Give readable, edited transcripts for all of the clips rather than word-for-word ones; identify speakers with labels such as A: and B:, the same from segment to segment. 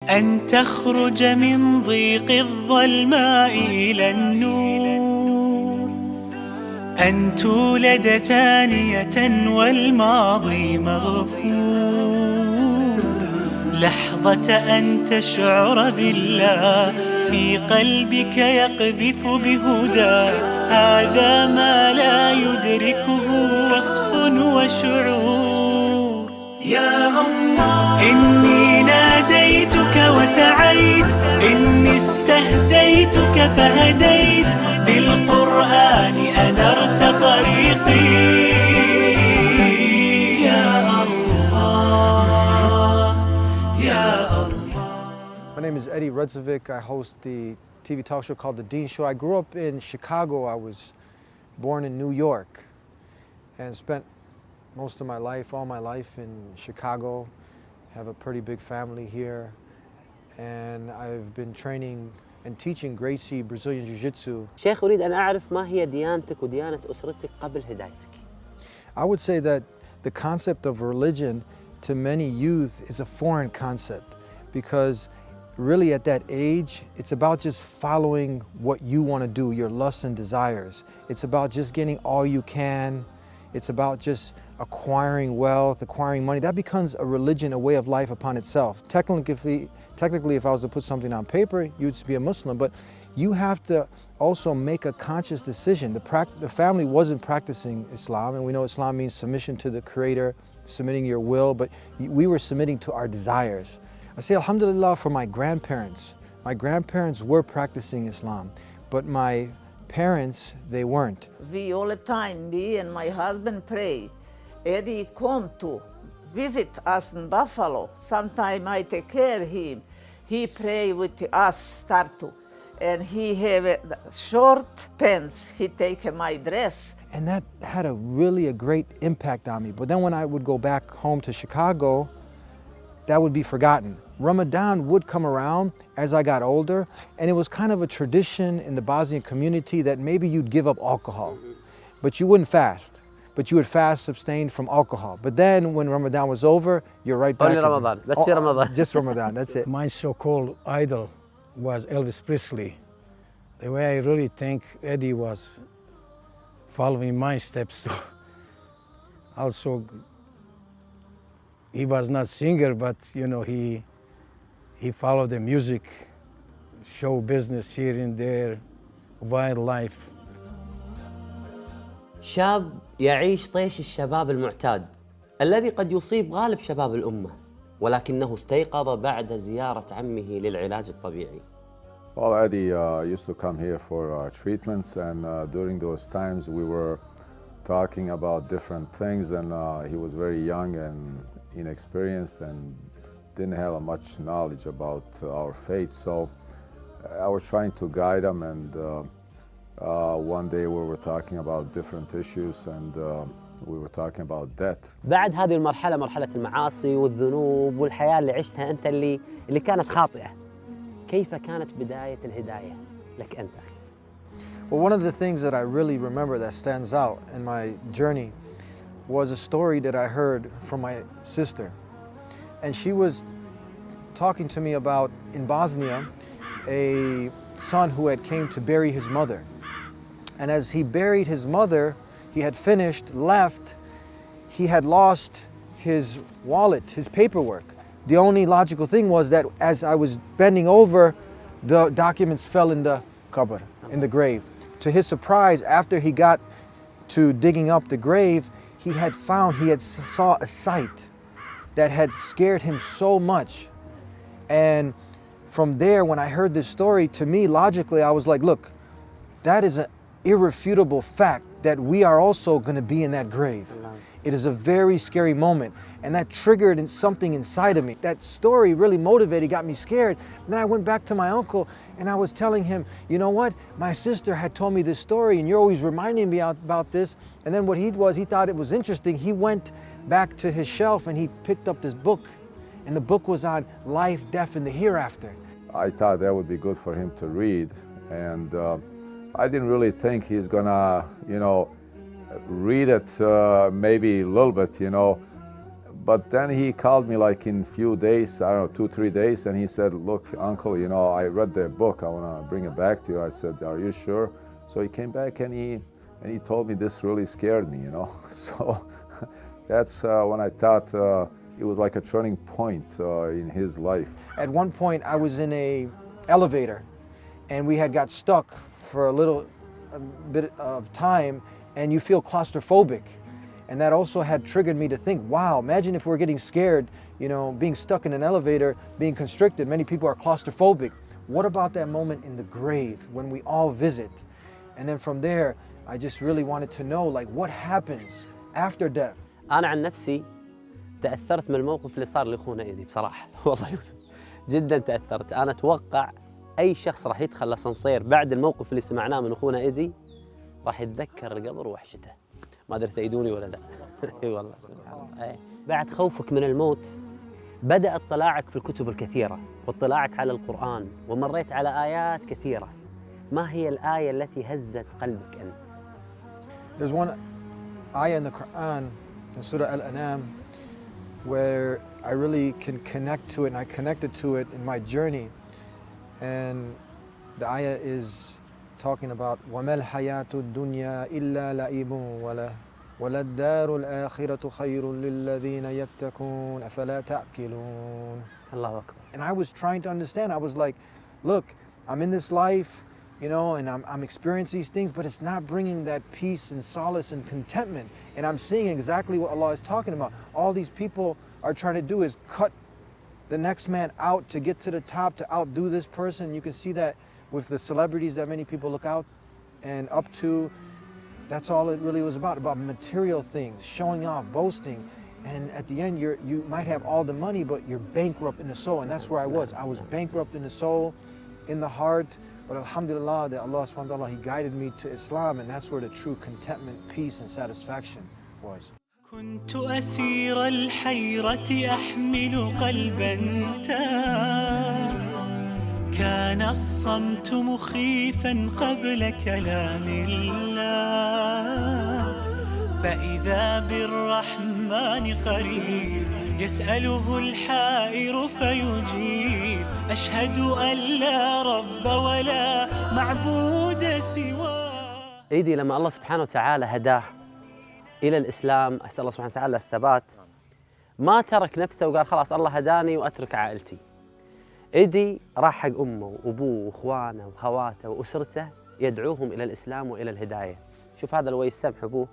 A: أن تخرج من ضيق الظلماء إلى النور، أن تولد ثانية والماضي مغفور، لحظة أن تشعر بالله في قلبك يقذف بهدى، هذا ما لا يدركه وصف وشعور. يا الله إني ناديتك وسعيت، إني استهديتك فهديت، بالقرآن أنرت طريقي. يا الله يا الله.
B: My name is Eddie Rudzovic. I host the TV talk show called The Dean Show. I grew up in Chicago. I was born in New York and spent most of my life, all my life in Chicago. Have a pretty big family here. And I've been training and teaching Gracie Brazilian Jiu-Jitsu.
C: شيخ أريد أن أعرف ما هي ديانتك وديانة أسرتك قبل هدايتك.
B: I would say that the concept of religion to many youth is a foreign concept because really at that age, it's about just following what you want to do, your lusts and desires. It's about just getting all you can. It's about just acquiring wealth, acquiring money. That becomes a religion, a way of life upon itself. Technically, if I was to put something on paper, you'd be a Muslim, but you have to also make a conscious decision. The family wasn't practicing Islam, and we know Islam means submission to the Creator, submitting your will, but we were submitting to our desires. I say alhamdulillah for my grandparents. My grandparents were practicing Islam, but my parents, they weren't.
D: We all the time, me and my husband pray. Eddie come to visit us in Buffalo. Sometime I take care of him. He pray with us, start to. And he have short pants. He take my dress.
B: And that had a great impact on me. But then when I would go back home to Chicago, that would be forgotten. Ramadan would come around as I got older, and it was kind of a tradition in the Bosnian community that maybe you'd give up alcohol, but you wouldn't fast. But you would fast, abstain from alcohol. But then when Ramadan was over, you're right back.
C: Only Ramadan, that's Ramadan.
B: Just Ramadan, that's it.
E: My so-called idol was Elvis Presley. The way I really think Eddie was following my steps too. Also, he was not singer, but you know, he followed the music, show business here and there, wildlife.
C: شاب يعيش طيش الشباب المعتاد الذي قد يصيب غالب شباب الأمة، ولكنه استيقظ بعد زيارة عمه للعلاج الطبيعي.
F: Well, Eddie used to come here for treatments, and during those times we were talking about different things, and he was very young and inexperienced and didn't have much knowledge about our faith. So I was trying to guide him, and one day we were talking about different issues, and we were talking about death.
C: بعد هذه المرحلة، مرحلة المعاصي والذنوب والحياة اللي عشتها أنت اللي كانت خاطئة، كيف كانت بداية الهداية لك أنت أخي؟
B: Well, one of the things that I really remember that stands out in my journey was a story that I heard from my sister. And she was talking to me about, in Bosnia, a son who had came to bury his mother. And as he buried his mother, he had finished, left, he had lost his wallet, his paperwork. The only logical thing was that as I was bending over, the documents fell in the qabr, in the grave. To his surprise, after he got to digging up the grave, he had saw a sight that had scared him so much. And from there, when I heard this story, to me, logically, I was like, look, that is an irrefutable fact that we are also going to be in that grave. It is a very scary moment, and that triggered something inside of me. That story really motivated, got me scared. And then I went back to my uncle, and I was telling him, you know what? My sister had told me this story, and you're always reminding me about this. And then what he thought it was interesting. He went back to his shelf, and he picked up this book, and the book was on life, death, and the hereafter.
F: I thought that would be good for him to read, and I didn't really think he's gonna, read it maybe a little bit, But then he called me like in few days, I don't know, 2-3 days, and he said, look, uncle, you know, I read the book, I want to bring it back to you. I said, are you sure? So he came back and he told me this really scared me, you know. So that's when I thought it was like a turning point in his life.
B: At one point, I was in a elevator, and we had got stuck for a bit of time, and you feel claustrophobic. And that also had triggered me to think, wow, imagine if we're getting scared, you know, being stuck in an elevator, being constricted. Many people are claustrophobic. What about that moment in the grave when we all visit? And then from there, I just really wanted to know, like, what happens after death?
C: أنا عن نفسي تأثرت من الموقف اللي صار لأخونا إيدي بصراحة. والله يوسف جدا تأثرت. أنا أتوقع أي شخص راح يدخل الأسانسير بعد الموقف اللي سمعناه من أخونا إيدي راح يتذكر القبر ووحشته. ما أدري تأيدوني ولا لا. اي والله سبحان الله. بعد خوفك من الموت بدأ اطلاعك في الكتب الكثيرة واطلاعك على القرآن، ومريت على آيات كثيرة. ما هي الآية التي هزت قلبك أنت؟
B: There's one ayah in the Quran, in Surah Al-An'am, where I really can connect to it, and I connected to it in my journey. And the ayah is talking about وَمَا الْحَيَاةُ الدُّنْيَا إِلَّا لَعِبٌ وَلَلدَّارُ الْآخِرَةُ خَيْرٌ لِلَّذِينَ يَتَّقُونَ أَفَلَا تَعْقِلُونَ.
C: الله أكبر.
B: And I was trying to understand. I was like, look, I'm in this life, you know, and I'm experiencing these things, but it's not bringing that peace and solace and contentment. And I'm seeing exactly what Allah is talking about. All these people are trying to do is cut the next man out to get to the top, to outdo this person. You can see that with the celebrities that many people look out and up to. That's all it really was about material things, showing off, boasting. And at the end, you might have all the money, but you're bankrupt in the soul. And that's where I was. I was bankrupt in the soul, in the heart. But alhamdulillah, that Allah subhanahu wa ta'ala, He guided me to Islam, and that's where the true contentment, peace, and satisfaction was.
A: كنت أسير الحيرة أحمل قلبا تاه كان الصمت مخيفا قبل كلام الله فإذا بالرحمن قريب يسأله الحائر فيجيب أشهد أن لا رب ولا معبود سواه.
C: إيدي لما الله سبحانه وتعالى هداه إلى الإسلام، أسأل الله سبحانه وتعالى الثبات، ما ترك نفسه وقال خلاص الله هداني وأترك عائلتي. إيدي راح حق أمه وأبوه وإخوانه وخواته وأسرته يدعوهم إلى الإسلام وإلى الهداية. شوف هذا الوي السمح أبوه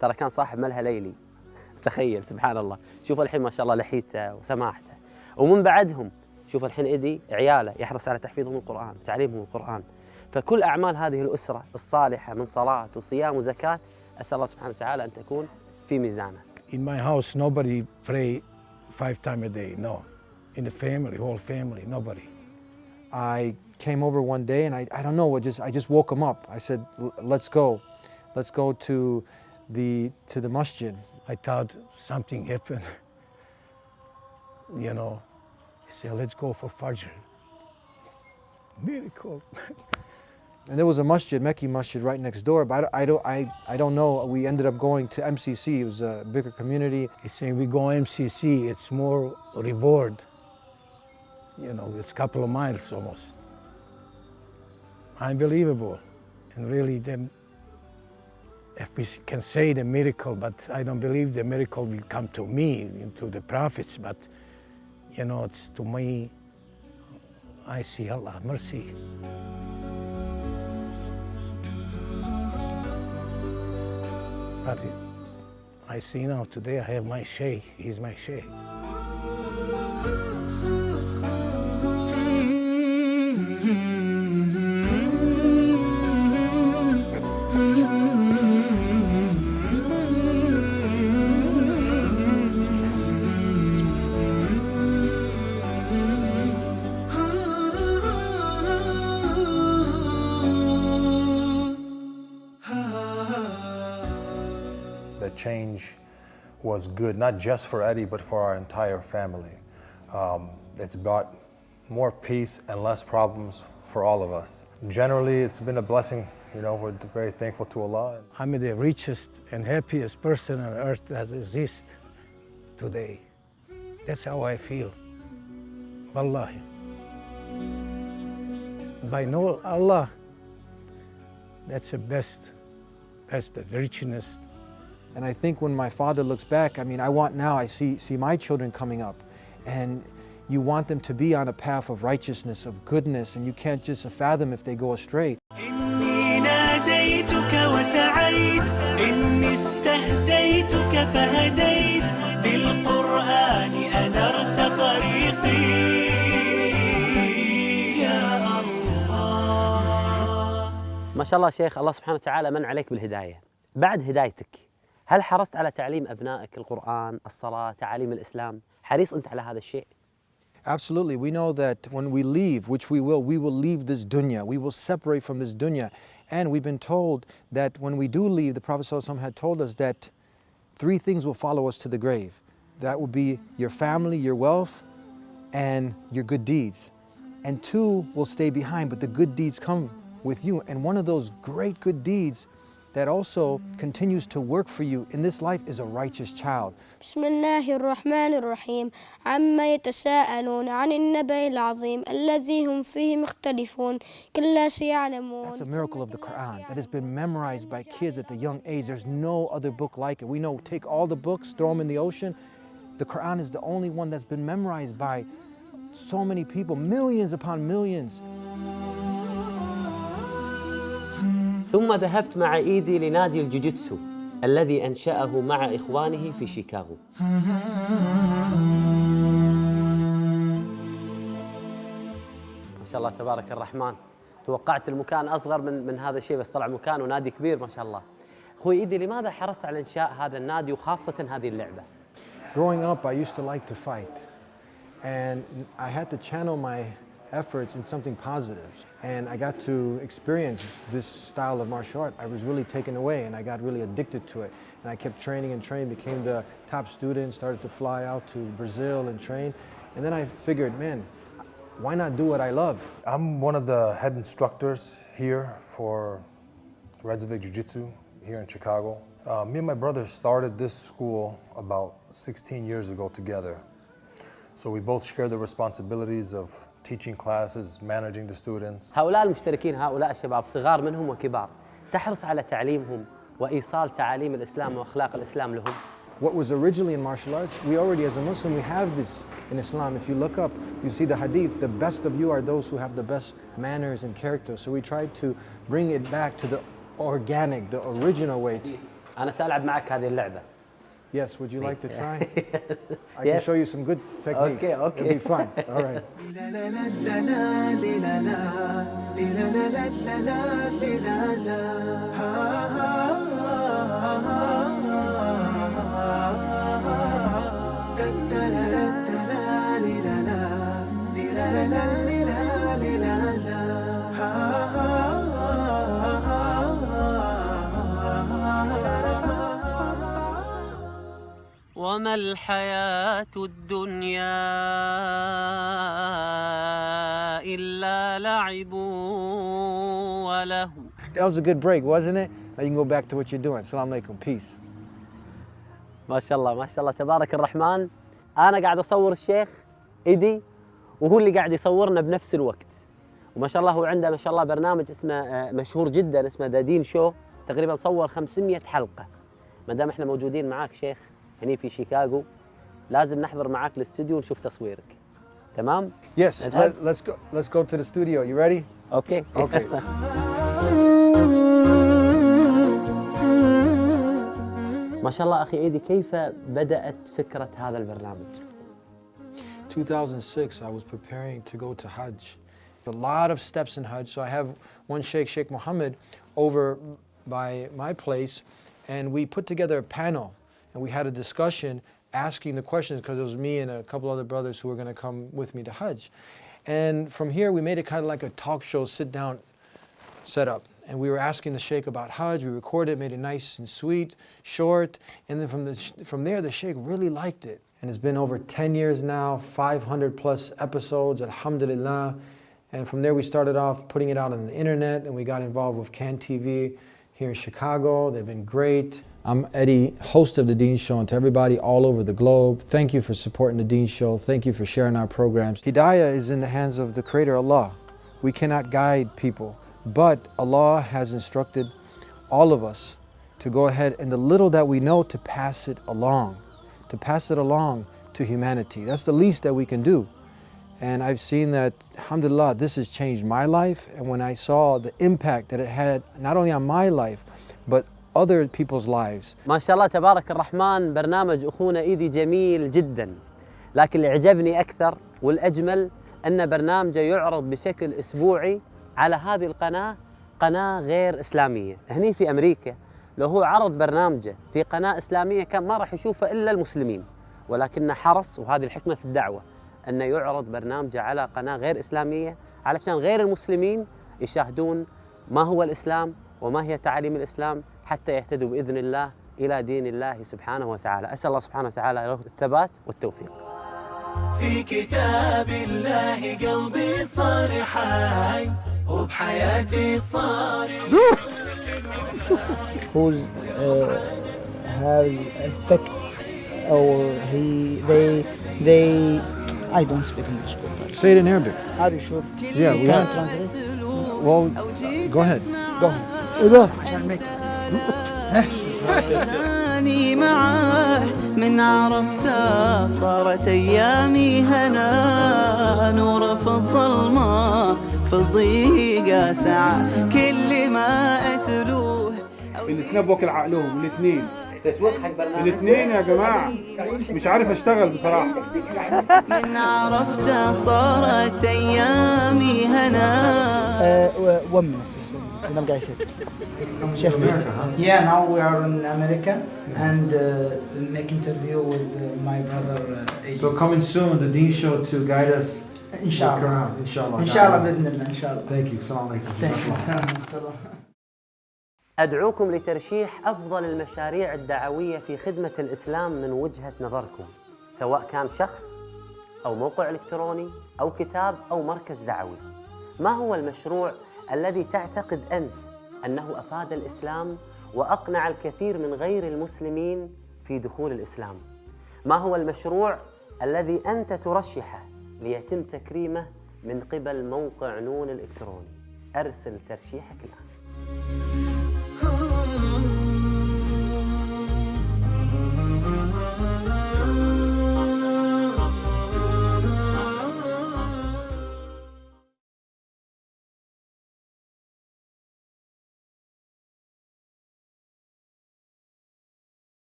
C: ترى كان صاحب ملهى ليلي. تخيل سبحان الله. شوف الحين ما شاء الله لحيته وسماحته. ومن بعدهم شوف الحين إيدي عياله يحرص على تحفيظهم القرآن وتعليمهم القرآن. فكل أعمال هذه الأسرة الصالحة من صلاة وصيام وزكاة أسأل الله سبحانه وتعالى أن تكون في ميزانه.
E: In my house, nobody pray 5 times a day, no. In the family, whole family, nobody.
B: I came over one day, and I don't know, I just woke him up. I said, let's go to the masjid.
E: I thought something happened. You know, he said, let's go for Fajr. Miracle.
B: And there was a masjid, Mecca masjid, right next door, but I don't know. We ended up going to MCC. It was a bigger community.
E: He said, we go MCC, it's more reward. You know, it's a couple of miles almost. Unbelievable. And really, then, if we can say the miracle, but I don't believe the miracle will come to me, to the prophets, but, you know, it's to me, I see Allah, mercy. But I see now, today I have my sheikh, he's my sheikh.
G: The change was good, not just for Eddie, but for our entire family. It's brought more peace and less problems for all of us. Generally, it's been a blessing. You know, we're very thankful to Allah.
E: I'm the richest and happiest person on earth that exists. today. That's how I feel. Wallahi. By know Allah, that's the best, the richness.
B: And I think when my father looks back, I mean, I see my children coming up, and you want them to be on a path of righteousness, of goodness, and you can't just fathom if they go astray.
A: إني ناديتك وسعيت إني استهديتك فهديت بالقرآن أنرت طريقي يا الله.
C: ما شاء الله شيخ، الله سبحانه وتعالى من عليك بالهداية. بعد هدايتك هل حرصت على تعليم أبنائك القرآن، الصلاة، تعاليم الإسلام؟ حريص أنت على هذا الشيء؟
B: Absolutely. We know that when we leave, which we will leave this dunya. We will separate from this dunya. And we've been told that when we do leave, the Prophet ﷺ had told us that 3 things will follow us to the grave. That will be your family, your wealth, and your good deeds. And 2 will stay behind, but the good deeds come with you. And one of those great good deeds that also continues to work for you in this life is a righteous child.
H: بسم الله الرحمن الرحيم عما يتساءلون عن النبأ العظيم الذي هم فيه مختلفون كلا سيعلمون.
B: That's a miracle of the Quran that has been memorized by kids at a young age. There's no other book like it. We know, take all the books, throw them in the ocean. The Quran is the only one that's been memorized by so many people, millions upon millions.
C: ثم ذهبت مع إيدي لنادي الجوجيتسو الذي أنشأه مع إخوانه في شيكاغو. ما شاء الله تبارك الرحمن. توقعت المكان أصغر من هذا الشيء، بس طلع مكان ونادي كبير ما شاء الله. أخوي إيدي، لماذا حرصت على إنشاء هذا النادي وخاصة هذه اللعبة؟
B: Growing up, I used to like to fight. And I had to channel my efforts in something positive. And I got to experience this style of martial art. I was really taken away and I got really addicted to it. And I kept training and training, became the top student, started to fly out to Brazil and train. And then I figured, man, why not do what I love?
G: I'm one of the head instructors here for Reykjavik Jiu-Jitsu here in Chicago. Me and my brother started this school about 16 years ago together. So we both share the responsibilities of teaching classes, managing the students.
C: هؤلاء المشتركين، هؤلاء الشباب صغار منهم وكبار، تحرص على تعليمهم وإيصال تعاليم الإسلام وأخلاق الإسلام لهم.
B: What was originally in martial arts, we already as a Muslim, we have this in Islam. If you look up, you see the hadith, the best of you are those who have the best manners and character. So we tried to bring it back to the organic, the original way.
C: أنا سألعب معك هذه اللعبة.
B: Yes, would you like to try? I can show you some good techniques.
C: Okay.
B: It'll be fun. All right.
A: وما الحياة الدنيا إلا لعب وله.
B: That was a good break, wasn't it? Now you can go back to what you're doing. Assalamu alaikum. Peace.
C: ما شاء الله ما شاء الله تبارك الرحمن. أنا قاعد أصور الشيخ إيدي وهو اللي قاعد يصورنا بنفس الوقت. وما شاء الله هو عنده ما شاء الله برنامج اسمه مشهور جدا، اسمه دادين شو، تقريبا صور 500 حلقة. ما دام احنا موجودين معاك شيخ هني في شيكاغو، لازم نحضر معاك الاستوديو ونشوف تصويرك. تمام؟
B: Yes, let's go to the studio. You ready?
C: اوكي.
B: Okay.
C: ما شاء الله أخي إيدي، كيف بدأت فكرة هذا البرنامج؟
B: 2006, I was preparing to go to Hajj. A lot of steps in Hajj. So I have one Sheikh Mohammed over by my place, and we put together a panel, and we had a discussion asking the questions, because it was me and a couple other brothers who were going to come with me to Hajj. And from here, we made it kind of like a talk show, sit-down setup. And we were asking the Sheikh about Hajj. We recorded it, made it nice and sweet, short. And then from there, the Sheikh really liked it. And it's been over 10 years now, 500 plus episodes, alhamdulillah. And from there, we started off putting it out on the internet, and we got involved with CAN TV here in Chicago. They've been great. I'm Eddie, host of the Dean Show, and to everybody all over the globe, thank you for supporting the Dean Show. Thank you for sharing our programs. Hidayah is in the hands of the Creator Allah. We cannot guide people, but Allah has instructed all of us to go ahead and the little that we know to pass it along to humanity. That's the least that we can do. And I've seen that, alhamdulillah, this has changed my life. And when I saw the impact that it had, not only on my life, but other people's lives.
C: ما شاء الله تبارك الرحمن، برنامج أخونا إيدي جميل جدا، لكن اللي عجبني أكثر والأجمل أن برنامجه يعرض بشكل أسبوعي على هذه القناة، قناة غير إسلامية. هني في أمريكا لو هو عرض برنامجه في قناة إسلامية كان ما راح يشوفه إلا المسلمين، ولكنه حرص، وهذه الحكمة في الدعوة، أنه يعرض برنامجه على قناة غير إسلامية علشان غير المسلمين يشاهدون ما هو الإسلام وما هي تعاليم الإسلام، حتى يهتدوا بإذن الله إلى دين الله سبحانه وتعالى. أسأل الله سبحانه وتعالى له الثبات والتوفيق.
A: في كتاب الله قلبي صار حي وبحياتي صار
I: who's has effect or they I don't speak English.
B: Say it in Arabic.
I: Are you sure?
B: Yeah, we
I: Can I
B: have.
I: translate?
B: Well, go ahead.
I: Go ahead. إيه عشان make
A: أني معاه من عرفته صارت أيامي هنا، نور في الظلمة في الضيقة ساعة كل ما أتلوه.
J: السناب وكل عقلهم الاثنين يا جماعة، مش عارف اشتغل بصراحة.
A: من عرفته صارت أيامي هنا.
I: 1 minute. I'm guys Sheikh America, huh? Yeah, now we are in America and make interview with my brother.
B: So coming soon, the Dean Show to guide us.
I: Inshallah.
B: Inshallah.
I: Inshallah بإذن الله. Inshallah.
B: Thank you. Assalamu alaikum.
I: Thank you.
C: أدعوكم لترشيح أفضل المشاريع الدعوية في خدمة الإسلام من وجهة نظركم، سواء كان شخص أو موقع إلكتروني أو كتاب أو مركز دعوي. ما هو المشروع الذي تعتقد أنت أنه أفاد الإسلام وأقنع الكثير من غير المسلمين في دخول الإسلام؟ ما هو المشروع الذي أنت ترشحه ليتم تكريمه من قبل موقع نون الإلكتروني؟ أرسل ترشيحك الآن.